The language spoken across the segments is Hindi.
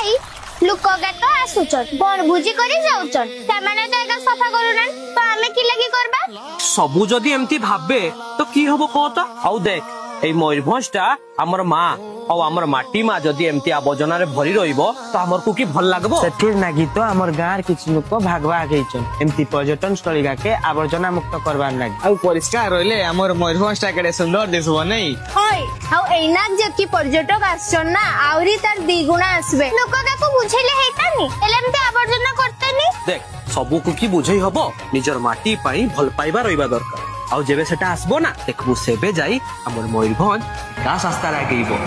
भाई लोक तो आसुचन बनभुजी करी जाउचन सेमाने तो एका सफा करूनन तो आमे की लगी करबा सबु जदी एमती भाबे तो की हबो कहत आउ देख ए मयूरभंजटा हमर मां और हमर माटी मां जदी एमती आबर्जना रे भरी रहिबो तो हमर को की भल लागबो सेठिर नागी तो हमर गांर किछ लोक भागवा गइचन एमती पर्यटन स्थली गाके आबर्जना मुक्त करबार लागी आ परिष्कार रहले हमर मयूरभंजटा केडे सुंदर दिसबो नै होय हाउ एनाक जकी पर्यटक आछन ना आउरी तार द्विगुणा आसबे लोक काको बुझेले हेतानी एलेमते आबर्जना करतेनी देख सबु को की बुझै हबो निजर माटी पई भल पाइबा रहिबा दरकार आउ जेबे सेटा आसबो ना देखबो सेबे जाई हमर मयूरभंज विकास रास्ता लागेइबो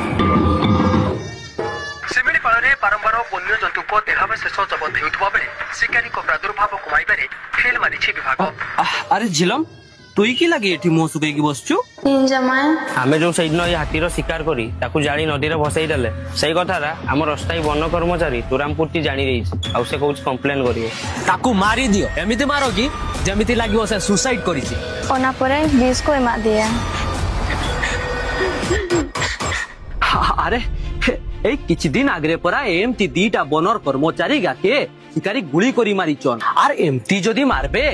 सिमिली पालरे बारंबार वन्य जंतु को देहावे शेष जबत हेउथबा बेले शिकारी को प्रादुर्भाव कमाइबारे फेल मारिछि विभाग अरे झिलम तुई की लगी एठी मुंह सुकै की बसचु जमाय आमे जो सैदिन ये हाथीर शिकार करी ताकू जानी नदी रे भसई देले सही कथारा हमर अस्थायी वन कर्मचारी तुरामपुरती जानी रही आ से कहूछ कंप्लेन करियो ताकू मारी दियो एमिति मारो की जेमिति लागियो से सुसाइड करिछि ओना परे 20 को एमा दिया अरे ए किछ दिन आगरे परा एमती दीटा बनर कर्मचारी गाके शिकारी गुली करी मारिचन आर एमती जदी मारबे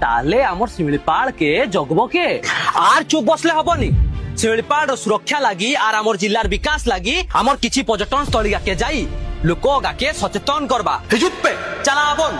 ताले हमर सिमिलीपाल के जगबो के आर चुप बसले हबनी सिमिलीपाल रो सुरक्षा लागि आर हमर जिल्लार विकास लागि हमर किछि पर्यटन स्थली गाके जाई लोक गाके सचेतन करबा हिजुत पे चला आबन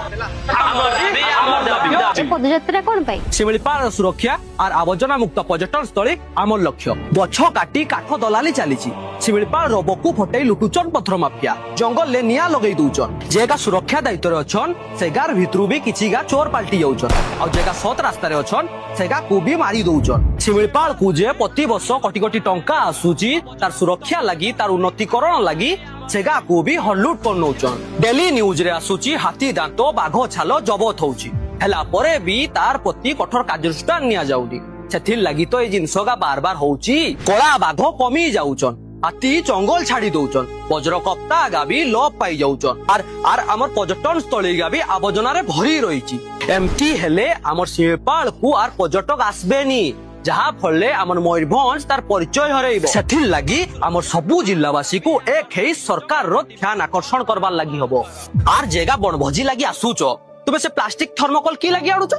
ए पदयात्रा कोन पाई सिमिलीपाल सुरक्षा और आवर्जना मुक्त पर्यटन स्थली आमर लक्ष्य गछ काटी काठ दलाली चलीछि सिमिलीपाल रोबकू फटै लुटुचन पत्थर माफिया जंगल ले निया लगै दूचन जेगा सुरक्षा दायित्व रे अछन सेगार भितरु भी किछिगा चोर पाल्टी जाउचन आ जेगा सत रास्ता रे अछन सेगा को भी मारी दउचन सिमिलीपाल को जे प्रति वर्ष कोटी कोटी टंका आसुची तार सुरक्षा लागि तार उन्नतिकरण लागि सेगा को भी हल्लुट कर नउचन डेली न्यूज रे आसुची हाथी दांत बाघ छाल जबत होउची हला परे भी तार प्रति कठोर कार्यानुष्ठान निया जाउनी सेथिर लागि तो ए जिंसगा बार बार होउची कला बाघ कमी जाउचन हाथी जंगल छाड़ी दउचन वज्र कप्ता गाबी लोप पाई जाउचन आर हमर पर्यटन स्थली गाबी आबर्जना रे भरी रहिची एमटी हेले हमर सिमिलीपाल को आर पर्यटक आसबेनी जहा फले हमर मयूरभंज तार परिचय हरैबो सेथिर लागि हमर सबु जिल्लावासी को एक हे सरकार रो ध्यान आकर्षण करबार लागि हबो आर जेगा बनभोजी लागि आसुचो तुबे से प्लास्टिक थर्मोकोल की लागि आडुचो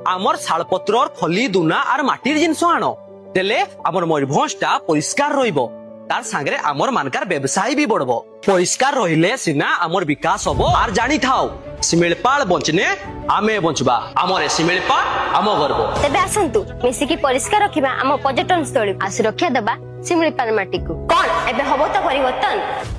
हमर शालपत्र और खली दुना आर माटीर जिंस आनो देले हमर मयूरभंजटा परिष्कार रहिबो तार सांगरे हमर मानकार व्यवसाय भी बढ़बो परिष्कार रहिले सिना हमर विकास हबो आर जानी थाओ सिमिलीपाल बंचने आमे बंचबा हमरे सिमिलीपाल हम गर्व तबे आसंतु मिसी की परिष्कार रखिबा हम पर्यटन स्थली आ सुरक्षा देबा सिमिलीपाल माटी को कोन एबे हबो तो परिवर्तन।